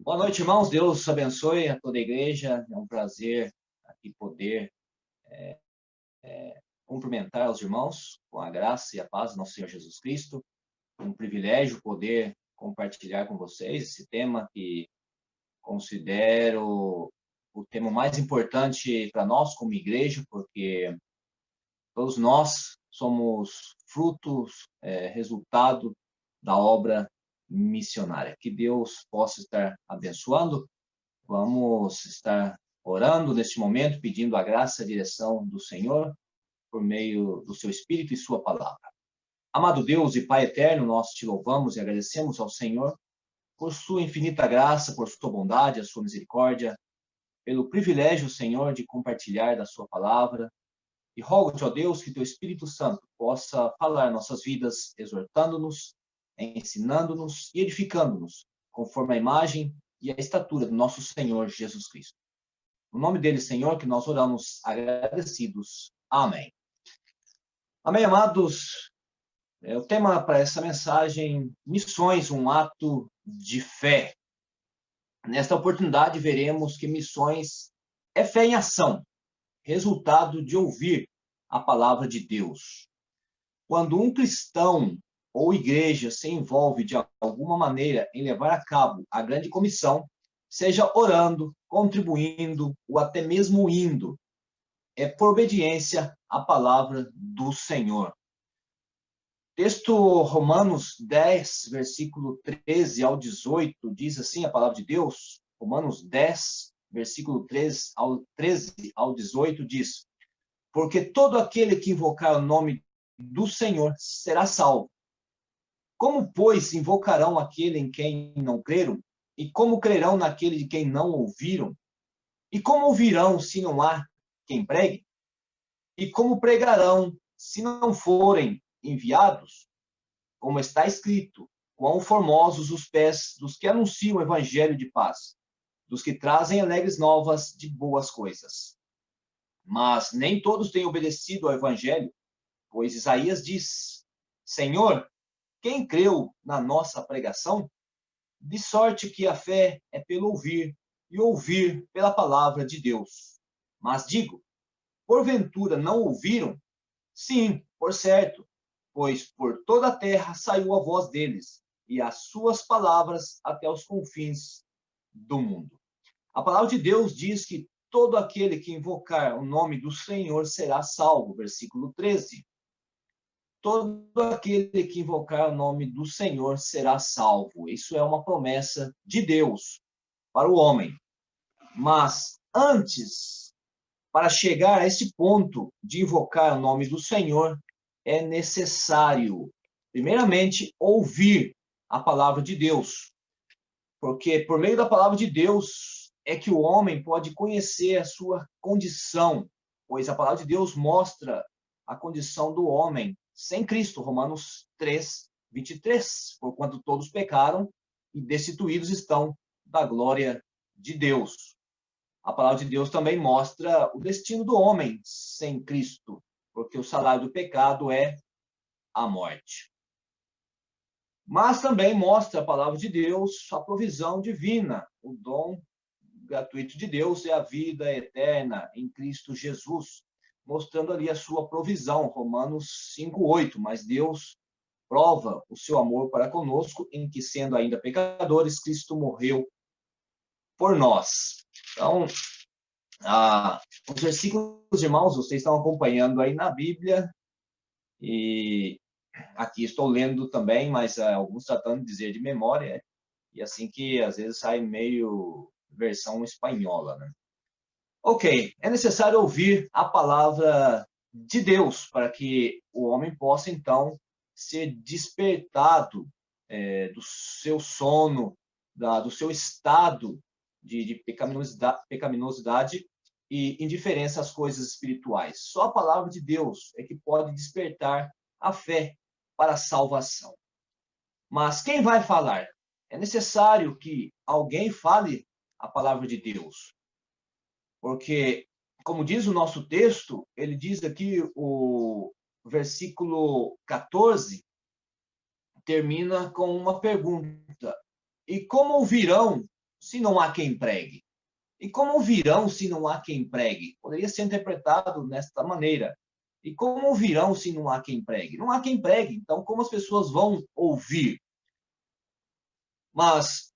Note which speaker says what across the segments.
Speaker 1: Boa noite, irmãos. Deus abençoe a toda a igreja. É um prazer aqui poder cumprimentar os irmãos com a graça e a paz do nosso Senhor Jesus Cristo. É um privilégio poder compartilhar com vocês esse tema que considero o tema mais importante para nós como igreja, porque todos nós somos frutos, resultado da obra missionária. Que Deus possa estar abençoando. Vamos estar orando neste momento, pedindo a graça e a direção do Senhor por meio do seu Espírito e sua palavra. Amado Deus e Pai eterno, nós te louvamos e agradecemos ao Senhor por sua infinita graça, por sua bondade, a sua misericórdia, pelo privilégio, Senhor, de compartilhar da sua palavra. E rogo-te, ó Deus, que teu Espírito Santo possa falar nossas vidas, exortando-nos, ensinando-nos e edificando-nos, conforme a imagem e a estatura do nosso Senhor Jesus Cristo. No nome dele, Senhor, que nós oramos agradecidos. Amém. Amém, amados. O tema para essa mensagem, missões, um ato de fé. Nesta oportunidade, veremos que missões é fé em ação, resultado de ouvir a palavra de Deus. Quando um cristão ou igreja se envolve de alguma maneira em levar a cabo a grande comissão, seja orando, contribuindo ou até mesmo indo, é por obediência à palavra do Senhor. Texto Romanos 10, versículo 13 ao 18, diz assim a palavra de Deus. Romanos 10, versículo 13 ao 18, diz: porque todo aquele que invocar o nome do Senhor será salvo. Como, pois, invocarão aquele em quem não creram? E como crerão naquele de quem não ouviram? E como ouvirão se não há quem pregue? E como pregarão se não forem enviados? Como está escrito: quão formosos os pés dos que anunciam o evangelho de paz, dos que trazem alegres novas de boas coisas. Mas nem todos têm obedecido ao evangelho, pois Isaías diz: Senhor, quem creu na nossa pregação? De sorte que a fé é pelo ouvir, e ouvir pela palavra de Deus. Mas digo, porventura não ouviram? Sim, por certo, pois por toda a terra saiu a voz deles, e as suas palavras até os confins do mundo. A palavra de Deus diz que todo aquele que invocar o nome do Senhor será salvo, versículo 13. Todo aquele que invocar o nome do Senhor será salvo. Isso é uma promessa de Deus para o homem. Mas antes, para chegar a esse ponto de invocar o nome do Senhor, é necessário, primeiramente, ouvir a palavra de Deus. Porque por meio da palavra de Deus é que o homem pode conhecer a sua condição, pois a palavra de Deus mostra a condição do homem sem Cristo, Romanos 3, 23. Porquanto todos pecaram e destituídos estão da glória de Deus. A palavra de Deus também mostra o destino do homem sem Cristo, porque o salário do pecado é a morte. Mas também mostra a palavra de Deus a provisão divina, o dom gratuito de Deus é a vida eterna em Cristo Jesus, mostrando ali a sua provisão, Romanos 5:8. Mas Deus prova o seu amor para conosco, em que, sendo ainda pecadores, Cristo morreu por nós. Então, os versículos, irmãos, vocês estão acompanhando aí na Bíblia, e aqui estou lendo também, mas alguns tratando de dizer de memória, e assim que às vezes sai meio versão espanhola, né? Ok, é necessário ouvir a palavra de Deus para que o homem possa, então, ser despertado do seu sono, do seu estado de pecaminosidade e indiferença às coisas espirituais. Só a palavra de Deus é que pode despertar a fé para a salvação. Mas quem vai falar? É necessário que alguém fale a palavra de Deus. Porque, como diz o nosso texto, ele diz aqui, o versículo 14, termina com uma pergunta. E como ouvirão se não há quem pregue? E como virão se não há quem pregue? Poderia ser interpretado desta maneira. E como virão se não há quem pregue? Não há quem pregue. Então, como as pessoas vão ouvir? Mas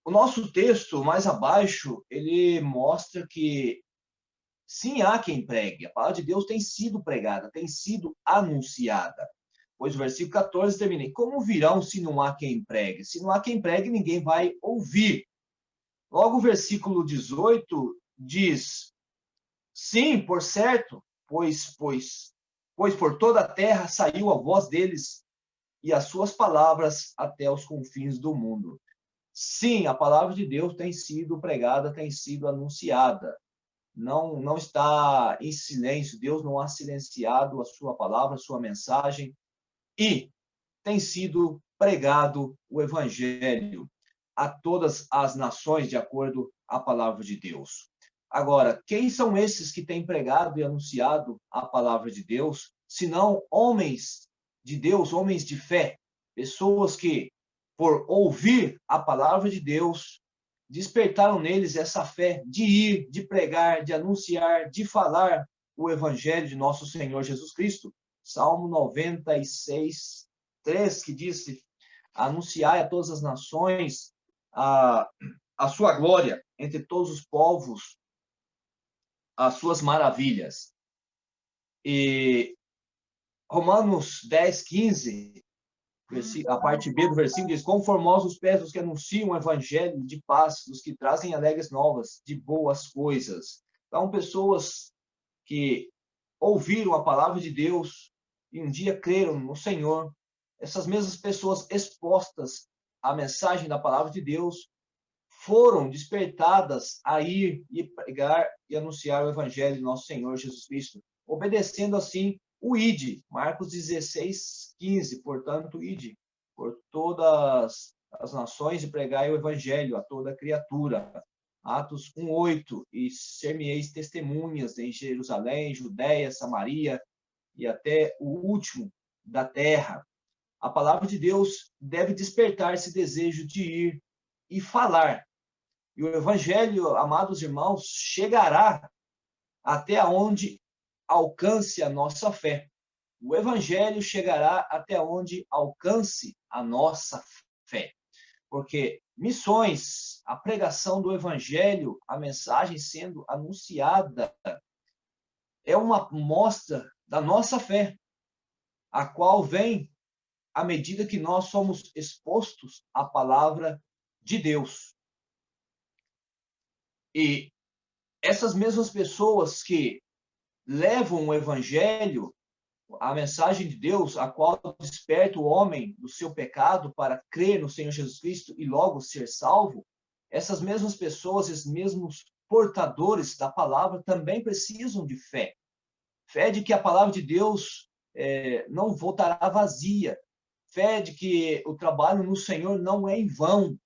Speaker 1: o nosso texto, mais abaixo, ele mostra que sim, há quem pregue. A palavra de Deus tem sido pregada, tem sido anunciada. Pois o versículo 14 termina: como virão se não há quem pregue? Se não há quem pregue, ninguém vai ouvir. Logo, o versículo 18 diz: sim, por certo, pois por toda a terra saiu a voz deles e as suas palavras até os confins do mundo. Sim, a palavra de Deus tem sido pregada, tem sido anunciada. Não está em silêncio. Deus não ha silenciado a sua palavra, a sua mensagem, e tem sido pregado o evangelho a todas as nações, de acordo com a palavra de Deus. Agora, quem são esses que têm pregado e anunciado a palavra de Deus, senão homens de Deus, homens de fé, pessoas que, por ouvir a palavra de Deus, despertaram neles essa fé de ir, de pregar, de anunciar, de falar o evangelho de nosso Senhor Jesus Cristo. Salmo 96, 3, que disse: anunciai a todas as nações a sua glória, entre todos os povos, as suas maravilhas. E Romanos 10, 15, a parte B do versículo diz: quão formosos os pés dos que anunciam o evangelho de paz, dos que trazem alegres novas de boas coisas. Então, pessoas que ouviram a palavra de Deus e um dia creram no Senhor, essas mesmas pessoas expostas à mensagem da palavra de Deus foram despertadas a ir e pregar e anunciar o evangelho de nosso Senhor Jesus Cristo, obedecendo assim o ide, Marcos 16, 15, portanto, ide por todas as nações e pregai o evangelho a toda criatura. Atos 1:8, e ser-me-eis testemunhas em Jerusalém, Judéia, Samaria e até o último da terra. A palavra de Deus deve despertar esse desejo de ir e falar. E o evangelho, amados irmãos, chegará até onde alcance a nossa fé. O evangelho chegará até onde alcance a nossa fé. Porque missões, a pregação do evangelho, a mensagem sendo anunciada, é uma mostra da nossa fé, a qual vem à medida que nós somos expostos à palavra de Deus. E essas mesmas pessoas que levam o evangelho, a mensagem de Deus, a qual desperta o homem do seu pecado para crer no Senhor Jesus Cristo e logo ser salvo, essas mesmas pessoas, esses mesmos portadores da palavra também precisam de fé. Fé de que a palavra de Deus não voltará vazia. Fé de que o trabalho no Senhor não é em vão.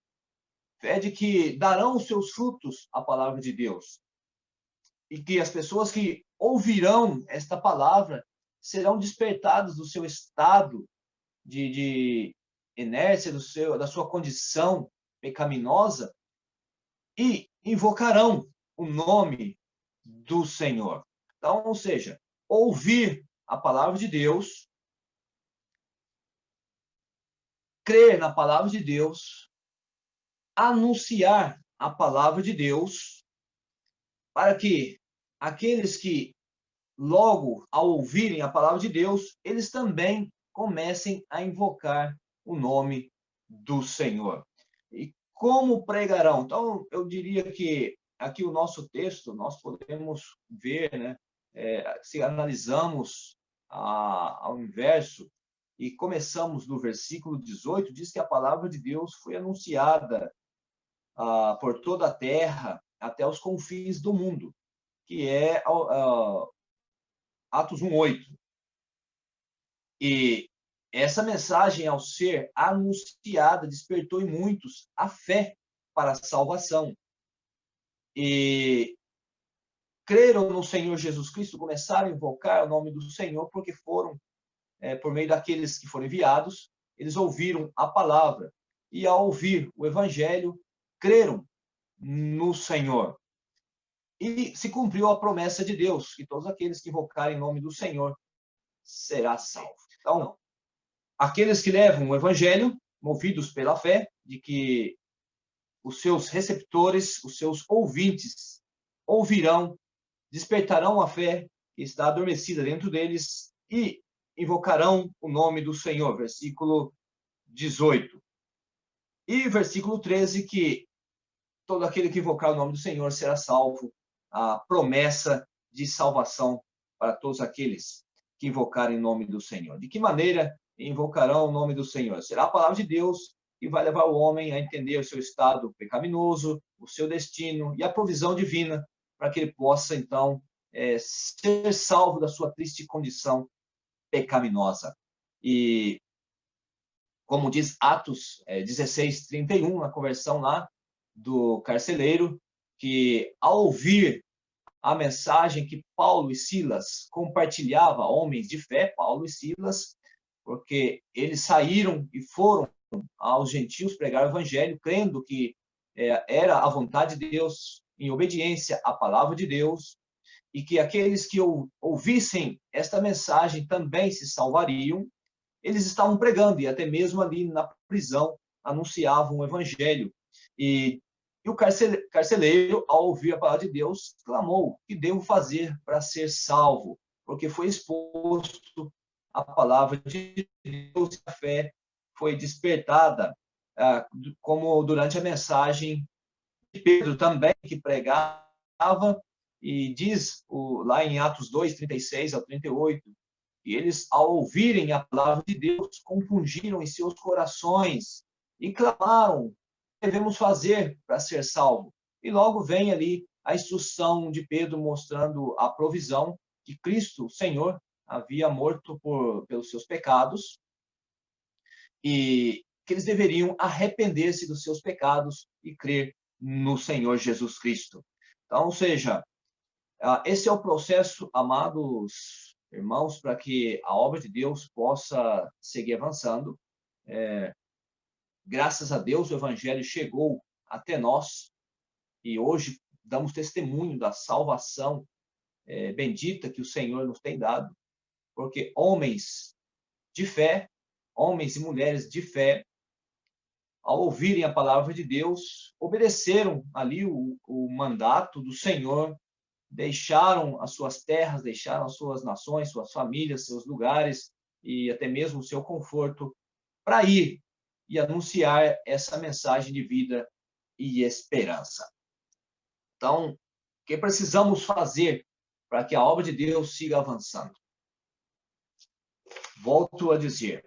Speaker 1: Fé de que darão os seus frutos a palavra de Deus. E que as pessoas que ouvirão esta palavra serão despertados do seu estado de inércia, da sua condição pecaminosa, e invocarão o nome do Senhor. Então, ou seja, ouvir a palavra de Deus, crer na palavra de Deus, anunciar a palavra de Deus, para que aqueles que logo, ao ouvirem a palavra de Deus, eles também comecem a invocar o nome do Senhor. E como pregarão? Então, eu diria que aqui o nosso texto, nós podemos ver, né, se analisamos ao inverso e começamos no versículo 18, diz que a palavra de Deus foi anunciada por toda a terra até os confins do mundo, que é Atos 1:8. E essa mensagem, ao ser anunciada, despertou em muitos a fé para a salvação. E creram no Senhor Jesus Cristo, começaram a invocar o nome do Senhor, porque foram, por meio daqueles que foram enviados, eles ouviram a palavra. E ao ouvir o evangelho, creram no Senhor. E se cumpriu a promessa de Deus, que todos aqueles que invocarem o nome do Senhor será salvo. Então, aqueles que levam o evangelho, movidos pela fé, de que os seus receptores, os seus ouvintes, ouvirão, despertarão a fé que está adormecida dentro deles e invocarão o nome do Senhor. Versículo 18. E versículo 13, que todo aquele que invocar o nome do Senhor será salvo. A promessa de salvação para todos aqueles que invocarem o nome do Senhor. De que maneira invocarão o nome do Senhor? Será a palavra de Deus que vai levar o homem a entender o seu estado pecaminoso, o seu destino e a provisão divina para que ele possa, então, ser salvo da sua triste condição pecaminosa. E, como diz Atos 16:31, na conversão lá do carcereiro, que ao ouvir a mensagem que Paulo e Silas compartilhavam, homens de fé, Paulo e Silas, porque eles saíram e foram aos gentios pregar o evangelho, crendo que era a vontade de Deus, em obediência à palavra de Deus, e que aqueles que ouvissem esta mensagem também se salvariam. Eles estavam pregando, e até mesmo ali na prisão anunciavam o evangelho. E o carcereiro, ao ouvir a palavra de Deus, clamou: o que devo fazer para ser salvo? Porque foi exposto a palavra de Deus e a fé foi despertada, como durante a mensagem de Pedro também, que pregava, e diz lá em Atos 2:36-38, que eles, ao ouvirem a palavra de Deus, compungiram em seus corações e clamaram: o que devemos fazer para ser salvo? E logo vem ali a instrução de Pedro mostrando a provisão que Cristo, o Senhor, havia morto pelos seus pecados e que eles deveriam arrepender-se dos seus pecados e crer no Senhor Jesus Cristo. Então, ou seja, esse é o processo, amados irmãos, para que a obra de Deus possa seguir avançando. Graças a Deus, o Evangelho chegou até nós e hoje damos testemunho da salvação bendita que o Senhor nos tem dado, porque homens de fé, homens e mulheres de fé, ao ouvirem a palavra de Deus, obedeceram ali o mandato do Senhor, deixaram as suas terras, deixaram as suas nações, suas famílias, seus lugares e até mesmo o seu conforto para ir e anunciar essa mensagem de vida e esperança. Então, o que precisamos fazer para que a obra de Deus siga avançando? Volto a dizer,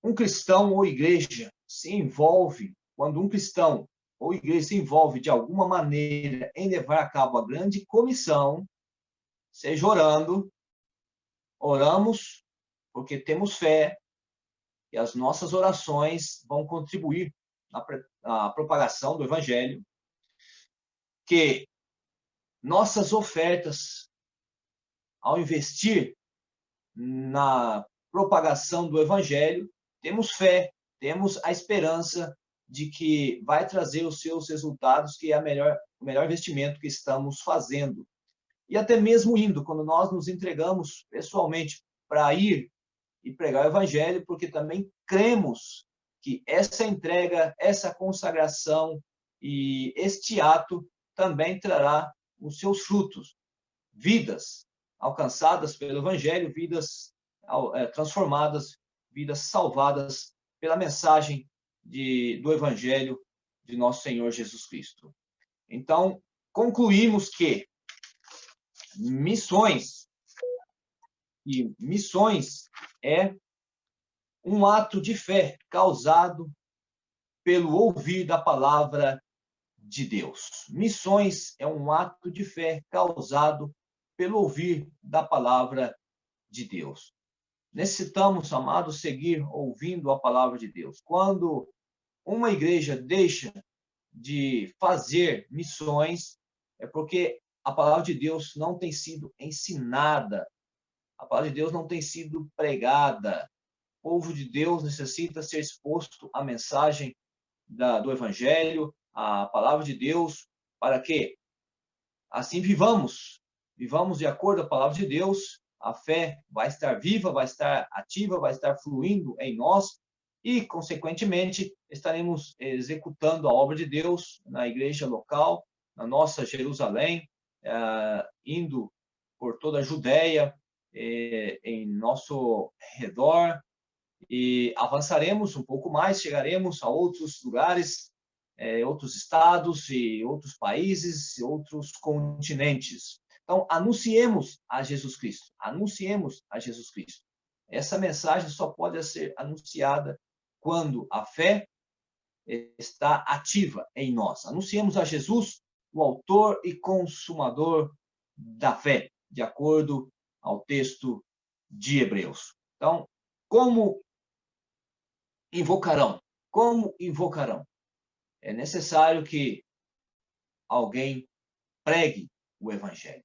Speaker 1: um cristão ou igreja se envolve, quando um cristão ou igreja se envolve de alguma maneira em levar a cabo a grande comissão, seja oramos porque temos fé e as nossas orações vão contribuir na propagação do evangelho, que nossas ofertas, ao investir na propagação do evangelho, temos fé, temos a esperança de que vai trazer os seus resultados, que é o melhor investimento que estamos fazendo. E até mesmo indo, quando nós nos entregamos pessoalmente para ir e pregar o evangelho, porque também cremos que essa entrega, essa consagração e este ato também trará os seus frutos, vidas alcançadas pelo evangelho, vidas transformadas, vidas salvadas pela mensagem do evangelho de nosso Senhor Jesus Cristo. Então, concluímos que missões é um ato de fé causado pelo ouvir da palavra de Deus. Missões é um ato de fé causado pelo ouvir da palavra de Deus. Necessitamos, amados, seguir ouvindo a palavra de Deus. Quando uma igreja deixa de fazer missões, é porque a palavra de Deus não tem sido ensinada, a palavra de Deus não tem sido pregada. O povo de Deus necessita ser exposto à mensagem do evangelho, a palavra de Deus para que assim vivamos de acordo com a palavra de Deus. A fé vai estar viva, vai estar ativa, vai estar fluindo em nós e, consequentemente, estaremos executando a obra de Deus na igreja local, na nossa Jerusalém, indo por toda a Judéia, em nosso redor, e avançaremos um pouco mais, chegaremos a outros lugares, outros estados e outros países e outros continentes. Então, anunciemos a Jesus Cristo. Anunciemos a Jesus Cristo. Essa mensagem só pode ser anunciada quando a fé está ativa em nós. Anunciemos a Jesus, o autor e consumador da fé, de acordo ao texto de Hebreus. Então, como invocarão? Como invocarão? É necessário que alguém pregue o evangelho.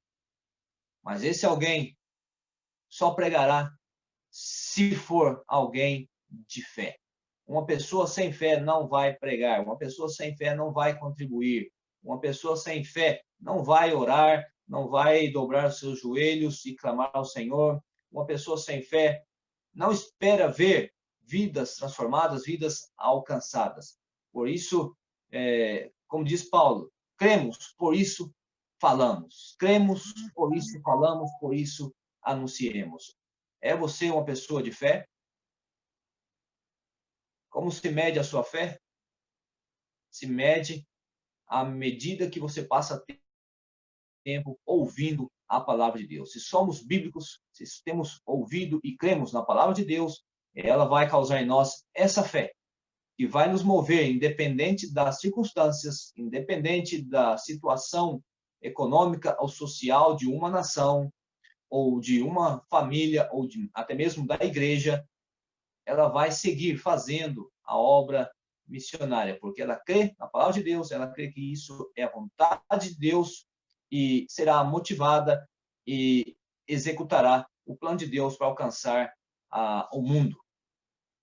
Speaker 1: Mas esse alguém só pregará se for alguém de fé. Uma pessoa sem fé não vai pregar, uma pessoa sem fé não vai contribuir, uma pessoa sem fé não vai orar, não vai dobrar os seus joelhos e clamar ao Senhor. Uma pessoa sem fé não espera ver vidas transformadas, vidas alcançadas. Por isso, como diz Paulo, cremos, por isso falamos. Cremos, por isso falamos, por isso anunciemos. É você uma pessoa de fé? Como se mede a sua fé? Se mede à medida que você passa tempo ouvindo a palavra de Deus. Se somos bíblicos, se temos ouvido e cremos na palavra de Deus, ela vai causar em nós essa fé, que vai nos mover, independente das circunstâncias, independente da situação econômica ou social de uma nação, ou de uma família, ou até mesmo da igreja, ela vai seguir fazendo a obra missionária, porque ela crê na palavra de Deus, ela crê que isso é a vontade de Deus e será motivada e executará o plano de Deus para alcançar o mundo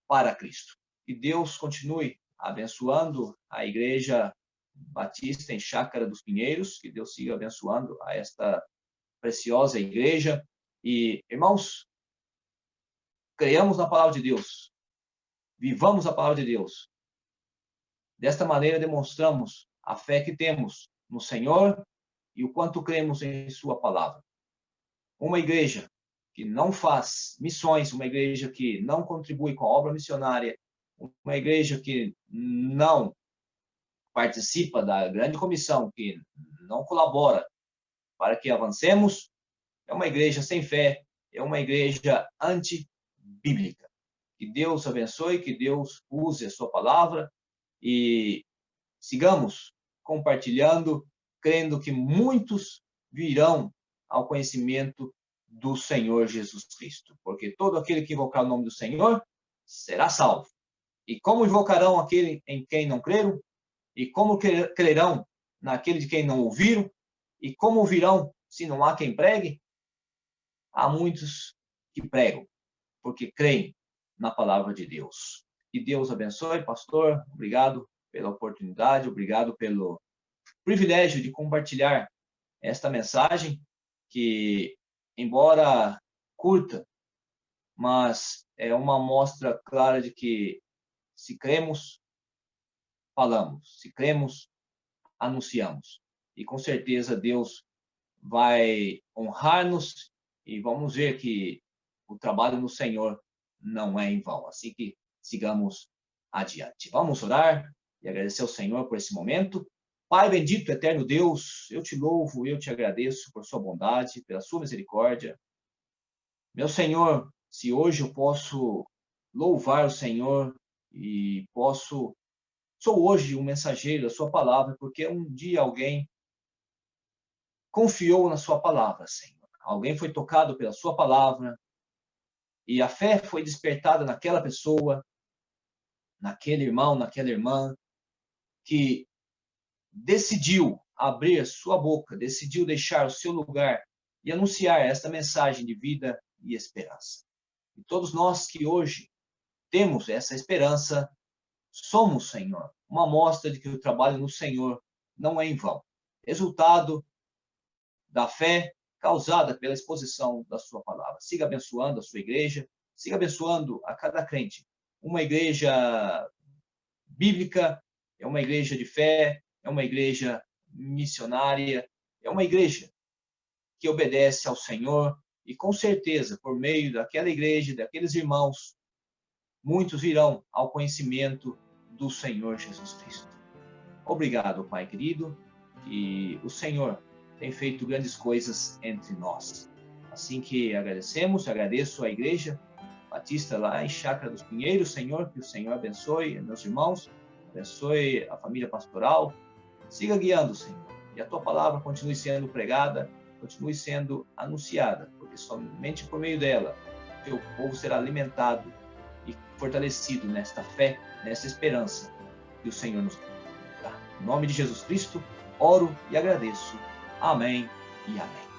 Speaker 1: para Cristo. Que Deus continue abençoando a Igreja Batista em Chácara dos Pinheiros, que Deus siga abençoando a esta preciosa igreja. E, irmãos, creiamos na palavra de Deus, vivamos a palavra de Deus. Desta maneira, demonstramos a fé que temos no Senhor e o quanto cremos em sua palavra. Uma igreja que não faz missões, uma igreja que não contribui com a obra missionária, uma igreja que não participa da grande comissão, que não colabora para que avancemos, é uma igreja sem fé, é uma igreja antibíblica. Que Deus abençoe, que Deus use a sua palavra e sigamos compartilhando, crendo que muitos virão ao conhecimento do Senhor Jesus Cristo. Porque todo aquele que invocar o nome do Senhor será salvo. E como invocarão aquele em quem não creram? E como crerão naquele de quem não ouviram? E como ouvirão se não há quem pregue? Há muitos que pregam, porque creem na palavra de Deus. Que Deus abençoe, pastor. Obrigado pela oportunidade, obrigado pelo privilégio de compartilhar esta mensagem, que, embora curta, mas é uma amostra clara de que, se cremos, falamos. Se cremos, anunciamos. E com certeza Deus vai honrar-nos e vamos ver que o trabalho no Senhor não é em vão. Assim que sigamos adiante. Vamos orar e agradecer ao Senhor por esse momento. Pai bendito, eterno Deus, eu te louvo, eu te agradeço por sua bondade, pela sua misericórdia. Meu Senhor, se hoje eu posso louvar o Senhor e sou hoje um mensageiro da sua palavra, porque um dia alguém confiou na sua palavra, Senhor. Alguém foi tocado pela sua palavra e a fé foi despertada naquela pessoa, naquele irmão, naquela irmã, que decidiu abrir sua boca, decidiu deixar o seu lugar e anunciar esta mensagem de vida e esperança. E todos nós que hoje temos essa esperança, somos, Senhor, uma amostra de que o trabalho no Senhor não é em vão. Resultado da fé causada pela exposição da sua palavra. Siga abençoando a sua igreja, siga abençoando a cada crente. Uma igreja bíblica, é uma igreja de fé, é uma igreja missionária, é uma igreja que obedece ao Senhor e com certeza, por meio daquela igreja, daqueles irmãos, muitos virão ao conhecimento do Senhor Jesus Cristo. Obrigado, Pai querido, que o Senhor tem feito grandes coisas entre nós. Assim que agradecemos, agradeço à Igreja Batista lá em Chácara dos Pinheiros, Senhor, que o Senhor abençoe meus irmãos, abençoe a família pastoral, siga guiando, Senhor, e a Tua palavra continue sendo pregada, continue sendo anunciada, porque somente por meio dela o Teu povo será alimentado e fortalecido nesta fé, nessa esperança que o Senhor nos dá. Em nome de Jesus Cristo, oro e agradeço. Amém e amém.